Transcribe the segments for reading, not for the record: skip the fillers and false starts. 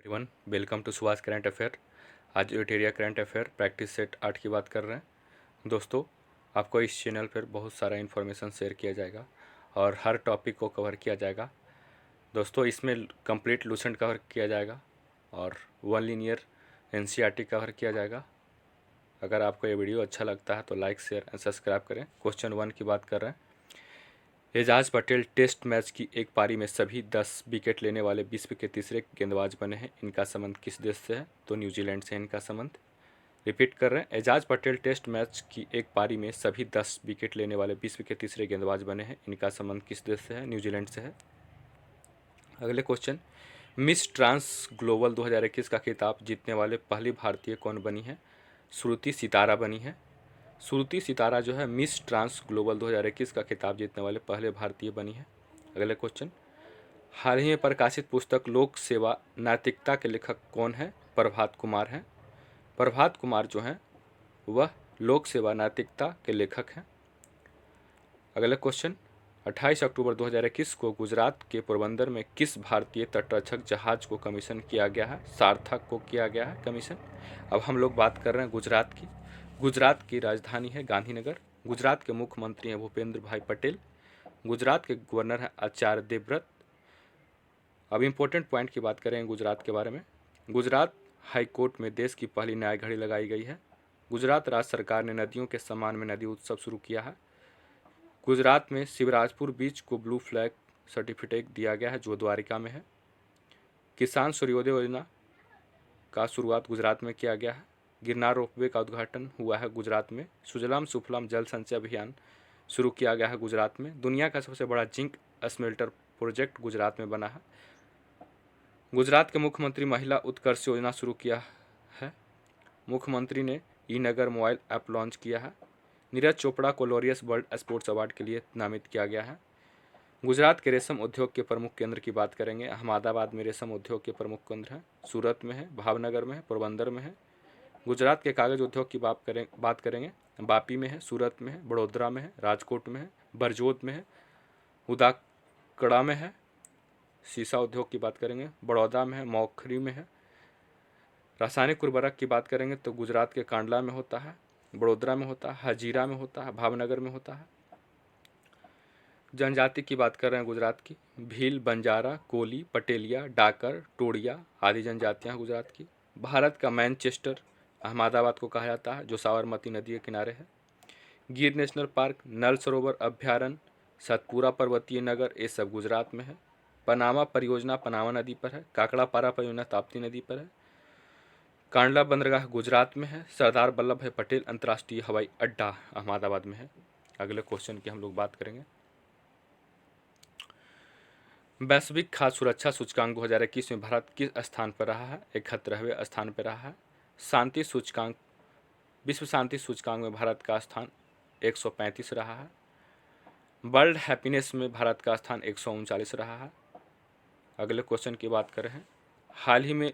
Everyone, welcome to Subhash current affair. आज एटेरिया current affair practice set 8 की बात कर रहे हैं। दोस्तों, आपको इस चैनल पर बहुत सारा इन्फॉर्मेशन शेयर किया जाएगा और हर टॉपिक को कवर किया जाएगा। दोस्तों, इसमें कंप्लीट लूसेंट कवर किया जाएगा और वन लीनियर एनसीईआरटी कवर किया जाएगा। अगर आपको ये वीडियो अच्छा लगता है तो लाइक, शेयर एंड सब्सक्राइब करें। क्वेश्चन 1 की बात कर रहे हैं। एजाज पटेल टेस्ट मैच की एक पारी में सभी 10 विकेट लेने वाले विश्व के तीसरे गेंदबाज बने हैं। इनका संबंध किस देश से है? तो न्यूजीलैंड से इनका संबंध। रिपीट कर रहे हैं, एजाज पटेल टेस्ट मैच की एक पारी में सभी 10 विकेट लेने वाले विश्व के तीसरे गेंदबाज बने हैं। इनका संबंध किस देश से है? न्यूजीलैंड से है। अगले क्वेश्चन, मिस ट्रांस ग्लोबल 2021 का खिताब जीतने वाले पहली भारतीय कौन बनी है? श्रुति सितारा बनी है। श्रुति सितारा जो है मिस ट्रांस ग्लोबल 2021 का खिताब जीतने वाले पहले भारतीय बनी है। अगले क्वेश्चन, हाल ही में प्रकाशित पुस्तक लोक सेवा नैतिकता के लेखक कौन है? प्रभात कुमार हैं। प्रभात कुमार जो हैं वह लोक सेवा नैतिकता के लेखक हैं। अगला क्वेश्चन, 28 अक्टूबर 2021 को गुजरात के पोरबंदर में किस भारतीय तटरक्षक जहाज को कमीशन किया गया है? सार्थक को किया गया है कमीशन। अब हम लोग बात कर रहे हैं गुजरात की। गुजरात की राजधानी है गांधीनगर। गुजरात के मुख्यमंत्री हैं भूपेंद्र भाई पटेल। गुजरात के गवर्नर हैं आचार्य देवव्रत। अब इम्पोर्टेंट पॉइंट की बात करें गुजरात के बारे में। गुजरात हाई कोर्ट में देश की पहली न्याय घड़ी लगाई गई है। गुजरात राज्य सरकार ने नदियों के सम्मान में नदी उत्सव शुरू किया है। गुजरात में शिवराजपुर बीच को ब्लू फ्लैग सर्टिफिकेट दिया गया है जो द्वारिका में है। किसान सूर्योदय योजना का शुरुआत गुजरात में किया गया है। गिरनार रोपवे का उद्घाटन हुआ है गुजरात में। सुजलाम सुफलाम जल संचय अभियान शुरू किया गया है गुजरात में। दुनिया का सबसे बड़ा जिंक स्मेल्टर प्रोजेक्ट गुजरात में बना है। गुजरात के मुख्यमंत्री महिला उत्कर्ष योजना शुरू किया है। मुख्यमंत्री ने ई नगर मोबाइल ऐप लॉन्च किया है। नीरज चोपड़ा को लॉरियस वर्ल्ड स्पोर्ट्स अवार्ड के लिए नामित किया गया है। गुजरात के रेशम उद्योग के प्रमुख केंद्र की बात करेंगे। अहमदाबाद में रेशम उद्योग के प्रमुख केंद्र हैं। सूरत में है, भावनगर में है, पोरबंदर में है। गुजरात के कागज उद्योग की बात करेंगे। वापी में है, सूरत में है, बड़ोदरा में है, राजकोट में है, बरजोत में है, उदाकड़ा में है। शीशा उद्योग की बात करेंगे, बड़ौदा में है, मौखरी में है। रासायनिक उर्वरक की बात करेंगे तो गुजरात के कांडला में होता है, बड़ोदरा में होता है, हजीरा में होता है, भावनगर में होता है। जनजाति की बात कर रहे हैं गुजरात की। भील, बंजारा, कोली, पटेलिया, डाकर, टोड़िया आदि जनजातियाँ गुजरात की। भारत का मैनचेस्टर अहमदाबाद को कहा जाता है जो साबरमती नदी के किनारे है। गिर नेशनल पार्क, नल सरोवर अभ्यारण्य, सतपुरा पर्वतीय नगर ये सब गुजरात में है। पनामा परियोजना पनामा नदी पर है। काकड़ापारा परियोजना ताप्ती नदी पर है। कांडला बंदरगाह गुजरात में है। सरदार वल्लभ भाई पटेल अंतर्राष्ट्रीय हवाई अड्डा अहमदाबाद में है। अगले क्वेश्चन की हम लोग बात करेंगे। वैश्विक खाद्य सुरक्षा सूचकांक 2021 में भारत किस स्थान पर रहा है? 71वें स्थान पर रहा है। शांति सूचकांक, विश्व शांति सूचकांक में भारत का स्थान 135 रहा है। वर्ल्ड हैप्पीनेस में भारत का स्थान 139 रहा है। अगले क्वेश्चन की बात करें, हाल ही में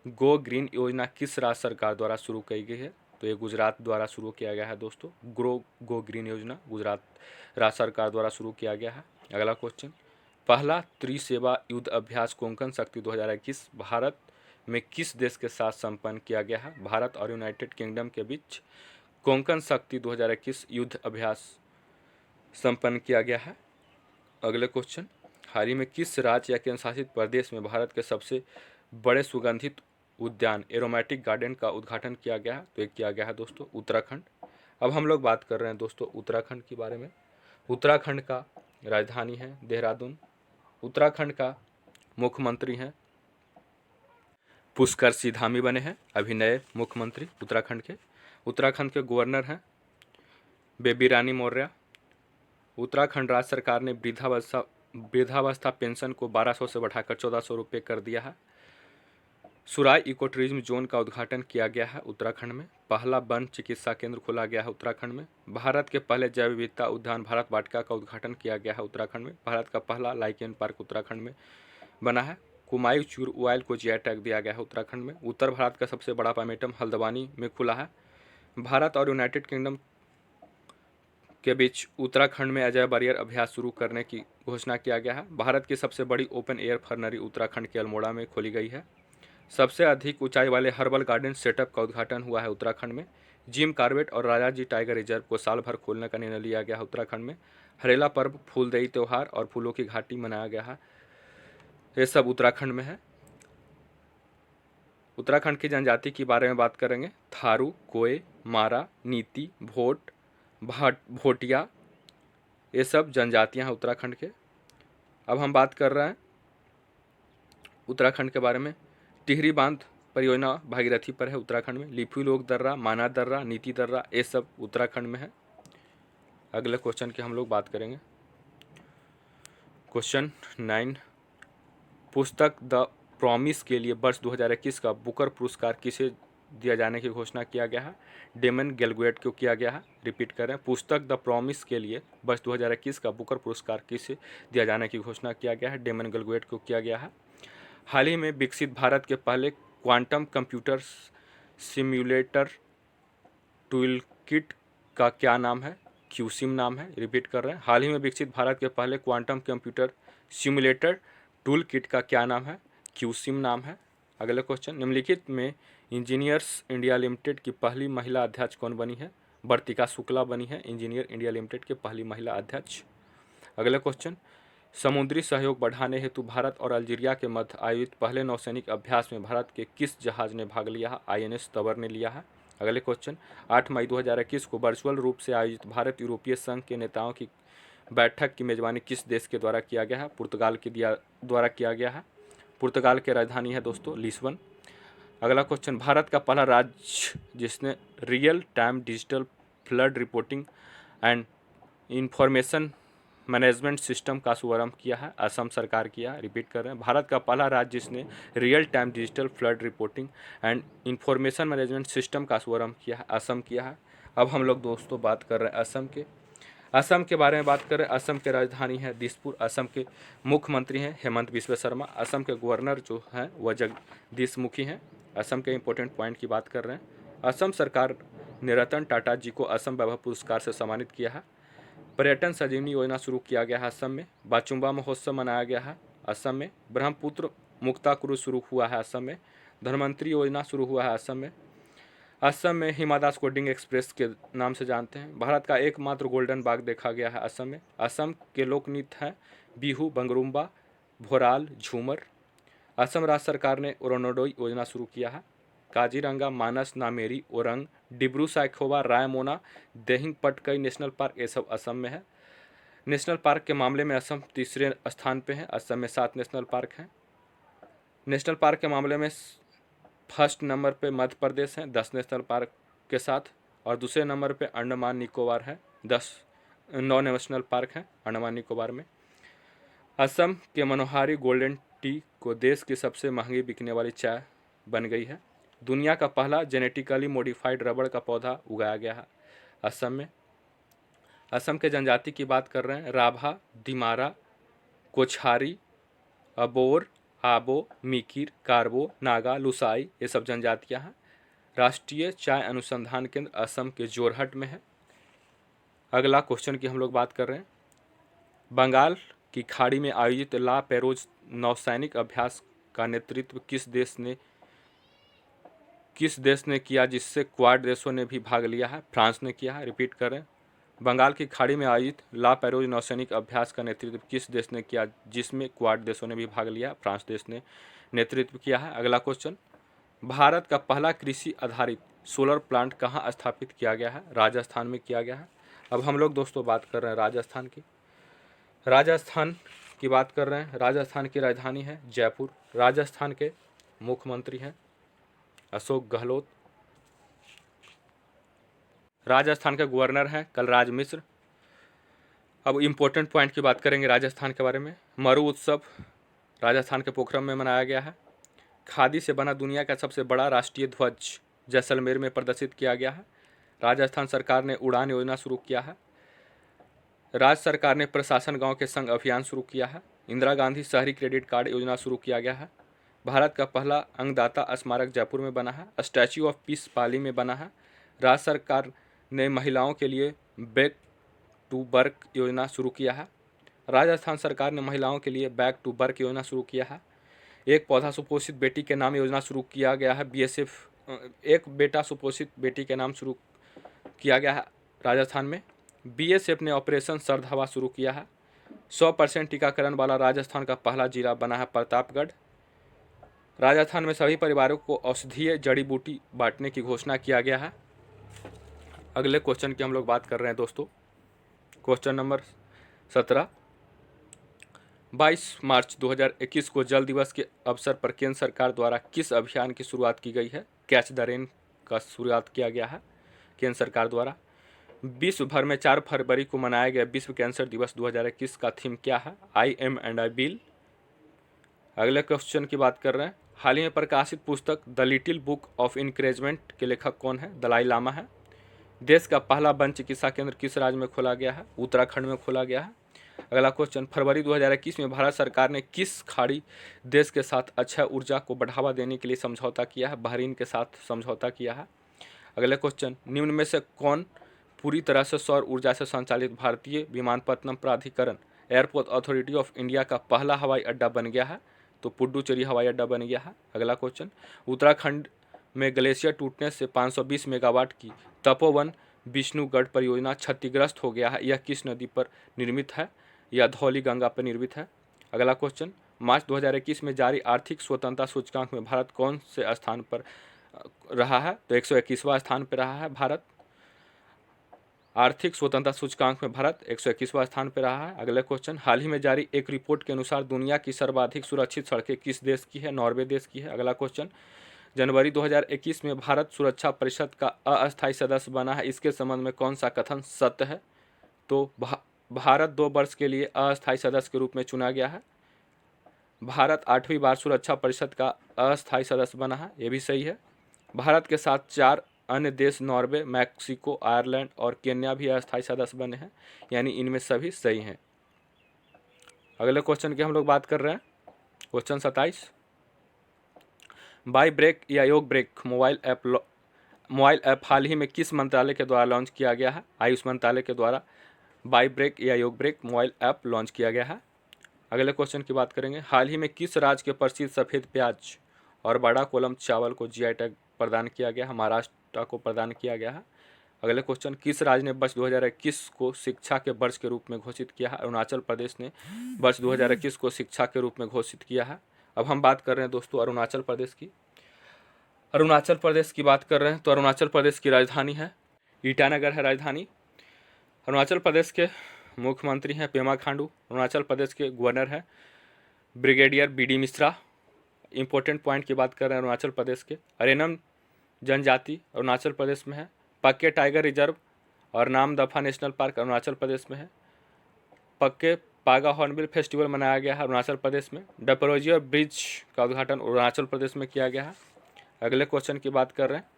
गो ग्रीन योजना किस राज्य सरकार द्वारा शुरू की गई है? तो ये गुजरात द्वारा शुरू किया गया है दोस्तों। गो ग्रीन योजना गुजरात राज्य सरकार द्वारा शुरू किया गया है। अगला क्वेश्चन, पहला त्रिसेवा युद्ध अभ्यास कोंकण शक्ति 2021 भारत में किस देश के साथ संपन्न किया गया है? भारत और यूनाइटेड किंगडम के बीच कोंकण शक्ति 2021 युद्ध अभ्यास संपन्न किया गया है। अगले क्वेश्चन, हाल ही में किस राज्य या केंद्र शासित प्रदेश में भारत के सबसे बड़े सुगंधित उद्यान एरोमेटिक गार्डन का उद्घाटन किया गया है? तो ये किया गया है दोस्तों उत्तराखंड। अब हम लोग बात कर रहे हैं दोस्तों उत्तराखंड के बारे में। उत्तराखंड का राजधानी है देहरादून। उत्तराखंड का मुख्यमंत्री हैं पुष्कर सिंह धामी बने हैं अभी नए मुख्यमंत्री उत्तराखंड के। उत्तराखंड के गवर्नर हैं बेबी रानी मौर्य। उत्तराखंड राज्य सरकार ने वृद्धावस्था पेंशन को 1200 से बढ़ाकर 1400 रुपये कर दिया है। सुराई इको टूरिज्म जोन का उद्घाटन किया गया है उत्तराखंड में। पहला वन चिकित्सा केंद्र खोला गया है उत्तराखंड में। भारत के पहले जैव विविधता उद्यान भारत वाटिका का उद्घाटन किया गया है उत्तराखंड में। भारत का पहला लाइकेन पार्क उत्तराखंड में बना है। कुमायूं चूर ऑयल को जीआई टैग दिया गया है उत्तराखंड में। उत्तर भारत का सबसे बड़ा पैमेटम हल्द्वानी में खुला है। भारत और यूनाइटेड किंगडम के बीच उत्तराखंड में अजय बैरियर अभ्यास शुरू करने की घोषणा किया गया है। भारत की सबसे बड़ी ओपन एयर फर्नरी उत्तराखंड के अल्मोड़ा में खोली गई है। सबसे अधिक ऊंचाई वाले हर्बल गार्डन सेटअप का उद्घाटन हुआ है उत्तराखंड में। जिम कॉर्बेट और राजाजी टाइगर रिजर्व को साल भर खोलने का निर्णय लिया गया है उत्तराखंड में। हरेला पर्व, फूलदेई त्यौहार और फूलों की घाटी मनाया गया है। ये सब उत्तराखंड में है। उत्तराखंड की जनजाति के बारे में बात करेंगे। थारू, कोय, मारा, नीति, भोट, भोटिया, ये सब जनजातियां हैं उत्तराखंड के। अब हम बात कर रहे हैं उत्तराखंड के बारे में। टिहरी बांध परियोजना भागीरथी पर है उत्तराखंड में। लिपि लोक दर्रा, माना दर्रा, नीति दर्रा, ये सब उत्तराखंड में है। अगले क्वेश्चन की हम लोग बात करेंगे। क्वेश्चन 9, पुस्तक द प्रॉमिस के लिए वर्ष 2021 का बुकर पुरस्कार किसे दिया जाने की घोषणा किया गया है? डेमन गेलगुएट को किया गया है। रिपीट करें, पुस्तक द प्रॉमिस के लिए वर्ष 2021 का बुकर पुरस्कार किसे दिया जाने की घोषणा किया गया है? डेमन गेलगुएट को किया गया है। हाल ही में विकसित भारत के पहले क्वांटम कंप्यूटर सिम्युलेटर टूलकिट का क्या नाम है? क्यूसिम नाम है। रिपीट कर रहे हैं, हाल ही में विकसित भारत के पहले क्वांटम कंप्यूटर सिम्युलेटर टूलकिट का क्या नाम है? क्यूसिम नाम है। अगला क्वेश्चन, निम्नलिखित में इंजीनियर्स इंडिया लिमिटेड की पहली महिला अध्यक्ष कौन बनी है? वर्तिका शुक्ला बनी है इंजीनियर इंडिया लिमिटेड के पहली महिला अध्यक्ष। अगला क्वेश्चन, समुद्री सहयोग बढ़ाने हेतु भारत और अल्जीरिया के मध्य आयोजित पहले नौसैनिक अभ्यास में भारत के किस जहाज ने भाग लिया है? INS तबर ने लिया है। अगले क्वेश्चन, 8 मई 2021 को वर्चुअल रूप से आयोजित भारत यूरोपीय संघ के नेताओं की बैठक की मेजबानी किस देश के द्वारा किया गया है? पुर्तगाल के द्वारा किया गया है। पुर्तगाल की राजधानी है दोस्तों लिस्बन। अगला क्वेश्चन, भारत का पहला राज्य जिसने real time digital flood reporting and information management system का शुभारंभ किया है? असम सरकार किया। रिपीट कर रहे हैं, भारत का पहला राज्य जिसने real time digital flood reporting and information management system का शुभारंभ किया है? असम किया है। अब हम लोग दोस्तों बात कर रहे हैं असम के बारे में बात करें। असम की राजधानी है दिसपुर। असम के मुख्यमंत्री हैं हेमंत बिस्वा शर्मा। असम के गवर्नर जो हैं वह जगदीश मुखी हैं। असम के इंपॉर्टेंट पॉइंट की बात कर रहे हैं। असम सरकार ने रतन टाटा जी को असम वैभव पुरस्कार से सम्मानित किया है। पर्यटन संजीवनी योजना शुरू किया गया है असम में। बाचुंबा महोत्सव मनाया गया है असम में। ब्रह्मपुत्र मुक्ता क्रूज शुरू हुआ है असम में। धनवंतरी योजना शुरू हुआ है असम में। असम में हिमा दास कोडिंग एक्सप्रेस के नाम से जानते हैं। भारत का एकमात्र गोल्डन बाग देखा गया है असम में। असम के लोक नृत्य हैं बिहू, बंगरुम्बा, भोराल, झूमर। असम राज्य सरकार ने ओरोनोडोई योजना शुरू किया है। काजीरंगा, मानस, नामेरी, ओरंग, डिब्रू साइखोवा, रायमोना, देहिंग पटकई नेशनल पार्क, ये सब असम में है। नेशनल पार्क के मामले में असम तीसरे स्थान पे है। असम में 7 नेशनल पार्क हैं। नेशनल पार्क के मामले में फर्स्ट नंबर पे मध्य प्रदेश है 10 नेशनल पार्क के साथ, और दूसरे नंबर पे अंडमान निकोबार है 9 नेशनल पार्क हैं अंडमान निकोबार में। असम के मनोहारी गोल्डन टी को देश की सबसे महंगी बिकने वाली चाय बन गई है। दुनिया का पहला जेनेटिकली मॉडिफाइड रबड़ का पौधा उगाया गया है असम में। असम के जनजाति की बात कर रहे हैं। राभा, दिमारा, कोछारी, अबोर, आबो, मिकिर, कार्बो, नागा, लुसाई, ये सब जनजातियां हैं। राष्ट्रीय चाय अनुसंधान केंद्र असम के जोरहट में है। अगला क्वेश्चन की हम लोग बात कर रहे हैं। बंगाल की खाड़ी में आयोजित ला पेरोज नौसैनिक अभ्यास का नेतृत्व किस देश ने किया, जिससे क्वाड देशों ने भी भाग लिया है? फ्रांस ने किया है। रिपीट करें, बंगाल की खाड़ी में आयोजित ला पेरोज नौसैनिक अभ्यास का नेतृत्व किस देश ने किया, जिसमें क्वाड देशों ने भी भाग लिया? फ्रांस देश ने नेतृत्व किया है। अगला क्वेश्चन, भारत का पहला कृषि आधारित सोलर प्लांट कहाँ स्थापित किया गया है? राजस्थान में किया गया है। अब हम लोग दोस्तों बात कर रहे हैं राजस्थान की बात कर रहे हैं। राजस्थान की राजधानी है जयपुर। राजस्थान के मुख्यमंत्री हैं अशोक गहलोत। राजस्थान के गवर्नर हैं कलराज मिश्र। अब इम्पोर्टेंट पॉइंट की बात करेंगे राजस्थान के बारे में। मरु उत्सव राजस्थान के पोखरम में मनाया गया है। खादी से बना दुनिया का सबसे बड़ा राष्ट्रीय ध्वज जैसलमेर में प्रदर्शित किया गया है। राजस्थान सरकार ने उड़ान योजना शुरू किया है। राज्य सरकार ने प्रशासन गांव के संग अभियान शुरू किया है। इंदिरा गांधी शहरी क्रेडिट कार्ड योजना शुरू किया गया है। भारत का पहला अंगदाता स्मारक जयपुर में बना है। स्टैच्यू ऑफ पीस पाली में बना है। राज्य सरकार ने महिलाओं के लिए बैक टू वर्क योजना शुरू किया है। राजस्थान सरकार ने महिलाओं के लिए बैक टू वर्क योजना शुरू किया है। एक पौधा सुपोषित बेटी के नाम योजना शुरू किया गया है बीएसएफ। एक बेटा सुपोषित बेटी के नाम शुरू किया गया है राजस्थान में। बीएसएफ ने ऑपरेशन सर्द हवा शुरू किया है। 100% टीकाकरण वाला राजस्थान का पहला जिला बना है प्रतापगढ़। राजस्थान में सभी परिवारों को औषधीय जड़ी बूटी बांटने की घोषणा किया गया है। अगले क्वेश्चन की हम लोग बात कर रहे हैं दोस्तों। Question number 17। 22 मार्च 2021 को जल दिवस के अवसर पर केंद्र सरकार द्वारा किस अभियान की शुरुआत की गई है? कैच द रेन का शुरुआत किया गया है केंद्र सरकार द्वारा। विश्व भर में 4 फरवरी को मनाया गया विश्व कैंसर दिवस 2021 का थीम क्या है? I am and I will. अगले क्वेश्चन की बात कर रहे हैं। हाल ही में प्रकाशित पुस्तक the little book of encouragement के लेखक कौन है? दलाई लामा है। देश का पहला वन चिकित्सा केंद्र किस राज्य में खोला गया है? उत्तराखंड में खोला गया है। अगला क्वेश्चन, फरवरी 2021 में भारत सरकार ने किस खाड़ी देश के साथ अक्षय ऊर्जा को बढ़ावा देने के लिए समझौता किया है? बहरीन के साथ समझौता किया है। अगले क्वेश्चन, निम्न में से कौन पूरी तरह से सौर ऊर्जा से संचालित भारतीय विमानपत्तनम प्राधिकरण एयरपोर्ट अथॉरिटी ऑफ इंडिया का पहला हवाई अड्डा बन गया है? तो पुडुचेरी हवाई अड्डा बन गया है। अगला क्वेश्चन, उत्तराखंड में ग्लेशियर टूटने से 520 मेगावाट की तपोवन विष्णुगढ़ परियोजना क्षतिग्रस्त हो गया है। यह किस नदी पर निर्मित है? यह धौली गंगा पर निर्मित है। अगला क्वेश्चन, मार्च 2021 में जारी आर्थिक स्वतंत्रता सूचकांक में भारत कौन से स्थान पर रहा है? तो 121वां स्थान पर रहा है भारत। आर्थिक स्वतंत्रता सूचकांक में भारत 121वां स्थान पर रहा है। अगले क्वेश्चन, हाल ही में जारी एक रिपोर्ट के अनुसार दुनिया की सर्वाधिक सुरक्षित सड़कें किस देश की है? नॉर्वे देश की है। अगला क्वेश्चन, जनवरी 2021 में भारत सुरक्षा परिषद का अस्थायी सदस्य बना है। इसके संबंध में कौन सा कथन सत्य है? तो भारत 2 वर्ष के लिए अस्थायी सदस्य के रूप में चुना गया है। भारत 8वीं बार सुरक्षा परिषद का अस्थायी सदस्य बना है, ये भी सही है। भारत के साथ 4 अन्य देश नॉर्वे, मैक्सिको, आयरलैंड और केन्या भी अस्थायी सदस्य बने हैं, यानी इनमें सभी सही हैं। अगले क्वेश्चन की हम लोग बात कर रहे हैं। क्वेश्चन 27, बाई ब्रेक या योग ब्रेक मोबाइल ऐप हाल ही में किस मंत्रालय के द्वारा लॉन्च किया गया है? आयुष मंत्रालय के द्वारा बाई ब्रेक या योग ब्रेक मोबाइल ऐप लॉन्च किया गया है। अगले क्वेश्चन की बात करेंगे। हाल ही में किस राज्य के प्रसिद्ध सफ़ेद प्याज और बड़ा कोलम चावल को जीआई टैग प्रदान किया गया है? महाराष्ट्र को प्रदान किया गया है। अगले क्वेश्चन, किस राज्य ने वर्ष 2021 को शिक्षा के वर्ष के रूप में घोषित किया है? अरुणाचल प्रदेश ने वर्ष 2021 को शिक्षा के रूप में घोषित किया है। अब हम बात कर रहे हैं दोस्तों अरुणाचल प्रदेश की। अरुणाचल प्रदेश की बात कर रहे हैं तो अरुणाचल प्रदेश की राजधानी है ईटानगर है राजधानी। अरुणाचल प्रदेश के मुख्यमंत्री हैं पेमा खांडू। अरुणाचल प्रदेश के गवर्नर हैं brigadier BD Mishra. Important point की बात कर रहे हैं अरुणाचल प्रदेश के। अरेनम जनजाति अरुणाचल प्रदेश में है। पक्के टाइगर रिजर्व और नाम दफा नेशनल पार्क अरुणाचल प्रदेश में है। पक्के पागा हॉर्नबिल फेस्टिवल मनाया गया है अरुणाचल प्रदेश में। डपरोजिया ब्रिज का उद्घाटन अरुणाचल प्रदेश में किया गया है। अगले क्वेश्चन की बात कर रहे हैं।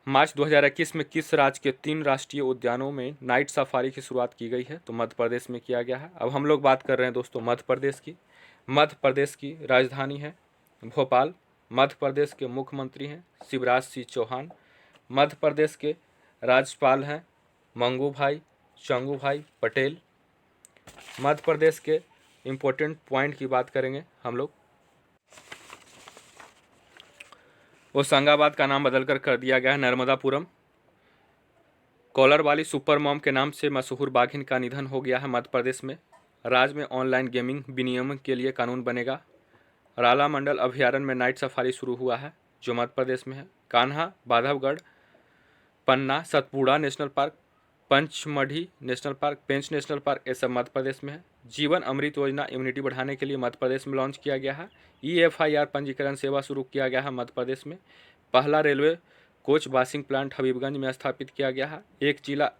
मार्च 2021 में किस राज्य के 3 राष्ट्रीय उद्यानों में नाइट सफारी की शुरुआत की गई है? तो मध्य प्रदेश में किया गया है। अब हम लोग बात कर रहे हैं दोस्तों मध्य प्रदेश की। मध्य प्रदेश की राजधानी है भोपाल। मध्य प्रदेश के मुख्यमंत्री हैं शिवराज सिंह चौहान। मध्य प्रदेश के राज्यपाल हैं मंगू भाई पटेल। मध्य प्रदेश के इम्पोर्टेंट पॉइंट की बात करेंगे हम लोग। होशंगाबाद का नाम बदलकर कर दिया गया है नर्मदापुरम। कॉलर वाली सुपर मॉम के नाम से मशहूर बाघिन का निधन हो गया है मध्य प्रदेश में। राज्य में ऑनलाइन गेमिंग विनियमन के लिए कानून बनेगा। राला मंडल अभ्यारण्य में नाइट सफारी शुरू हुआ है जो मध्य प्रदेश में है। Kanha, Bandhavgarh, Panna, Satpura national park, Pachmarhi national park, Pench national park, ये सब मध्य प्रदेश में है। जीवन अमृत योजना इम्यूनिटी बढ़ाने के लिए मध्य प्रदेश में लॉन्च किया गया है। EFIR पंजीकरण सेवा शुरू किया गया है मध्य प्रदेश में। पहला railway coach washing plant Habibganj में स्थापित किया गया है। एक जिला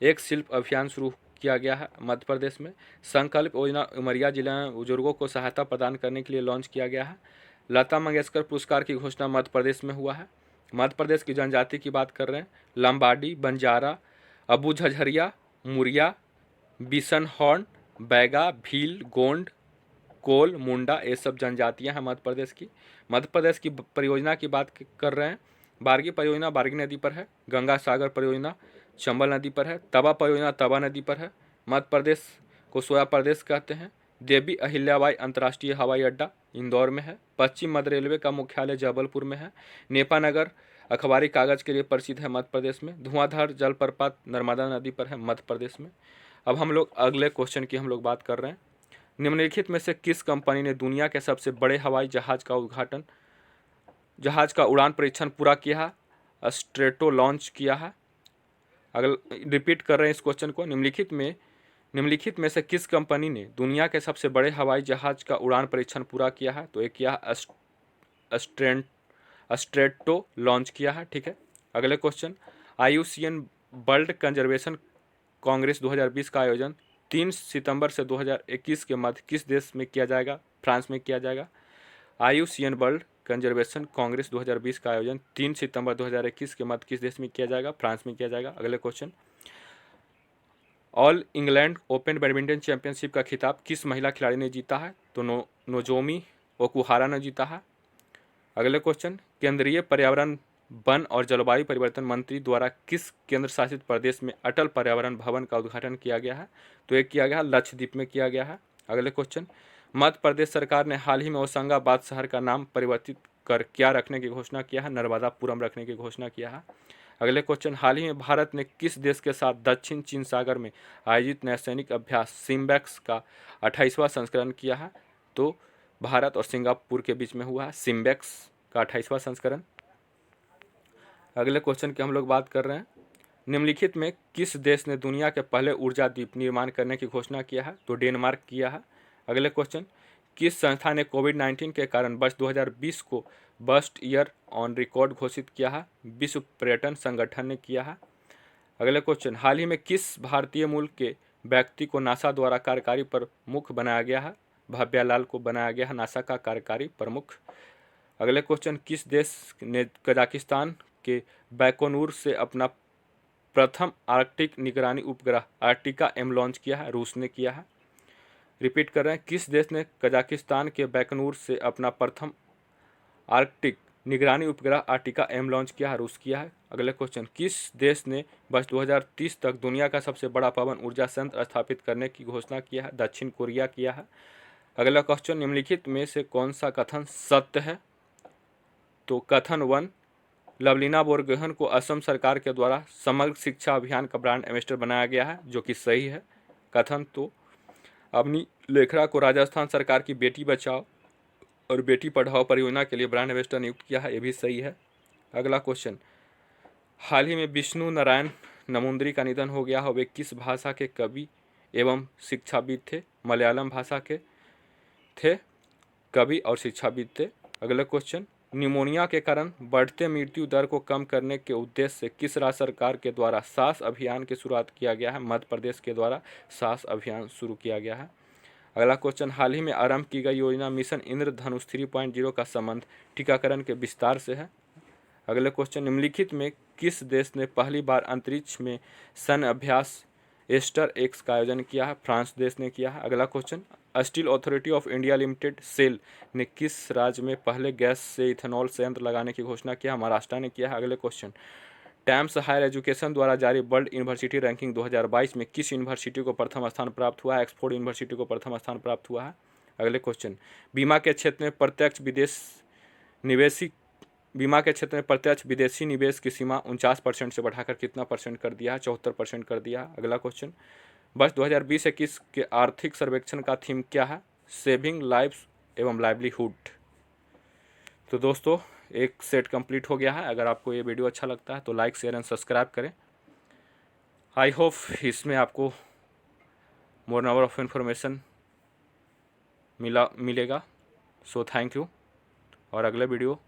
एक शिल्प अभियान शुरू किया गया है मध्य प्रदेश में। संकल्प योजना उमरिया जिले में बुजुर्गों को सहायता प्रदान करने के लिए लॉन्च किया गया है। लता मंगेशकर पुरस्कार की घोषणा मध्य प्रदेश में हुआ है। मध्य प्रदेश की जनजाति की बात कर रहे हैं। लंबाडी, बंजारा, अबू झझरिया, मुरिया, बिसनहॉर्न, बैगा, भील, गोंड, कोल, मुंडा, ये सब जनजातियां हैं मध्य प्रदेश की। मध्य प्रदेश की परियोजना की बात कर रहे हैं। बारगी परियोजना बारगी नदी पर है। गंगा सागर परियोजना चंबल नदी पर है। तवा परियोजना तवा नदी पर है। मध्य प्रदेश को सोया प्रदेश कहते हैं। देवी अहिल्याबाई अंतर्राष्ट्रीय हवाई अड्डा इंदौर में है। पश्चिम मध्य रेलवे का मुख्यालय जबलपुर में है। नेपानगर अखबारी कागज के लिए प्रसिद्ध है मध्य प्रदेश में। धुआंधार जलप्रपात नर्मदा नदी पर है मध्य प्रदेश में। अब हम लोग अगले क्वेश्चन की हम लोग बात कर रहे हैं। निम्नलिखित में से किस कंपनी ने दुनिया के सबसे बड़े हवाई जहाज का उड़ान परीक्षण पूरा किया है, स्ट्रेटो लॉन्च किया है? अगर रिपीट कर रहे हैं इस क्वेश्चन को, निम्नलिखित में से किस कंपनी ने दुनिया के सबसे बड़े हवाई जहाज का उड़ान परीक्षण पूरा किया है? तो एक किया है स्ट्रेटो लॉन्च किया है। ठीक है, अगले question, IUCN world conservation Congress 2020 का आयोजन 3 सितंबर से 2021 के मध्य किस देश में किया जाएगा? फ्रांस में किया जाएगा। IUCN वर्ल्ड कंजर्वेशन कांग्रेस 2020 का आयोजन 3 सितंबर 2021 के मध्य किस देश में किया जाएगा? फ्रांस में किया जाएगा। अगले question, all England open badminton championship का खिताब किस महिला खिलाड़ी ने जीता है? तो नोजोमी ओकुहारा ने जीता है। अगले क्वेश्चन, केंद्रीय पर्यावरण वन और जलवायु परिवर्तन मंत्री द्वारा किस केंद्र शासित प्रदेश में अटल पर्यावरण भवन का उद्घाटन किया गया है? तो एक किया गया लक्षद्वीप में किया गया है। अगले क्वेश्चन, मध्य प्रदेश सरकार ने हाल ही में होशंगाबाद शहर का नाम परिवर्तित कर क्या रखने की घोषणा किया है? नर्मदापुरम रखने की घोषणा किया है। अगले क्वेश्चन, हाल ही में भारत ने किस देश के साथ दक्षिण चीन सागर में आयोजित नौसैनिक अभ्यास सिम्बैक्स का 28वां संस्करण किया है? तो भारत और सिंगापुर के बीच में हुआ है सिम्बैक्स का 28वां संस्करण। अगले क्वेश्चन की हम लोग बात कर रहे हैं, निम्नलिखित में किस देश ने दुनिया के पहले ऊर्जा द्वीप निर्माण करने की घोषणा किया है? तो डेनमार्क किया है। अगले क्वेश्चन, किस संस्था ने कोविड-19 के कारण वर्ष 2020 को बस्ट ईयर ऑन रिकॉर्ड घोषित किया है? विश्व पर्यटन संगठन ने किया है। अगले क्वेश्चन, हाल ही में किस भारतीय मूल के व्यक्ति को नासा द्वारा कार्यकारी प्रमुख बनाया गया है? भव्यालाल को बनाया गया है नासा का कार्यकारी प्रमुख। अगले क्वेश्चन, किस देश ने कजाकिस्तान के बैकोनूर से अपना प्रथम आर्कटिक निगरानी उपग्रह आर्टिका M लॉन्च किया है? रूस ने किया है। रिपीट कर रहे हैं, किस देश ने कजाकिस्तान के बैकोनूर से अपना प्रथम आर्कटिक निगरानी उपग्रह आर्टिका M लॉन्च किया है? रूस किया है। अगले क्वेश्चन, किस देश ने वर्ष 2030 तक दुनिया का सबसे बड़ा पवन ऊर्जा संयंत्र स्थापित करने की घोषणा किया है? दक्षिण कोरिया किया है। अगला क्वेश्चन, निम्नलिखित में से कौन सा कथन सत्य है? तो कथन 1, लवलीना बोरगोहेन को असम सरकार के द्वारा समग्र शिक्षा अभियान का ब्रांड एम्बेसडर बनाया गया है, जो कि सही है। कथन 2, अवनी लेखरा को राजस्थान सरकार की बेटी बचाओ और बेटी पढ़ाओ परियोजना के लिए ब्रांड एम्बेसडर नियुक्त किया है, ये भी सही है। अगला क्वेश्चन, हाल ही में विष्णु नारायण नमूंद्री का निधन हो गया है, वे किस भाषा के कवि एवं शिक्षाविद थे? मलयालम भाषा के थे कवि और शिक्षाविद थे। अगला क्वेश्चन, निमोनिया के कारण बढ़ते मृत्यु दर को कम करने के उद्देश्य से किस राज्य सरकार के द्वारा सास अभियान की शुरुआत किया गया है? मध्य प्रदेश के द्वारा सास अभियान शुरू किया गया है। अगला क्वेश्चन, हाल ही में आरंभ की गई योजना मिशन इंद्रधनुष 3.0 का संबंध टीकाकरण के विस्तार से है। अगले क्वेश्चन, निम्नलिखित में किस देश ने पहली बार अंतरिक्ष में सैन्य अभ्यास एस्टर एक्स का आयोजन किया है? फ्रांस देश ने किया है। अगला question, steel authority of India limited SAIL ने किस राज्य में पहले गैस से इथेनॉल संयंत्र लगाने की घोषणा किया? महाराष्ट्र ने किया है। अगले क्वेश्चन, टाइम्स हायर एजुकेशन द्वारा जारी वर्ल्ड यूनिवर्सिटी रैंकिंग 2022 में किस यूनिवर्सिटी को प्रथम स्थान प्राप्त हुआ है? ऑक्सफोर्ड यूनिवर्सिटी को प्रथम स्थान प्राप्त हुआ है। अगले क्वेश्चन, बीमा के क्षेत्र में प्रत्यक्ष विदेशी निवेश की सीमा 49% से बढ़ाकर कितना परसेंट कर दिया है? 74% कर दिया है। अगला क्वेश्चन, वर्ष 2020-21 के आर्थिक सर्वेक्षण का थीम क्या है? सेविंग लाइव्स एवं लाइवलीहुड। तो दोस्तों, एक सेट कंप्लीट हो गया है। अगर आपको ये वीडियो अच्छा लगता है तो लाइक शेयर एंड सब्सक्राइब करें। आई होप इसमें आपको मोर नंबर ऑफ इन्फॉर्मेशन मिलेगा। सो थैंक यू, और अगले वीडियो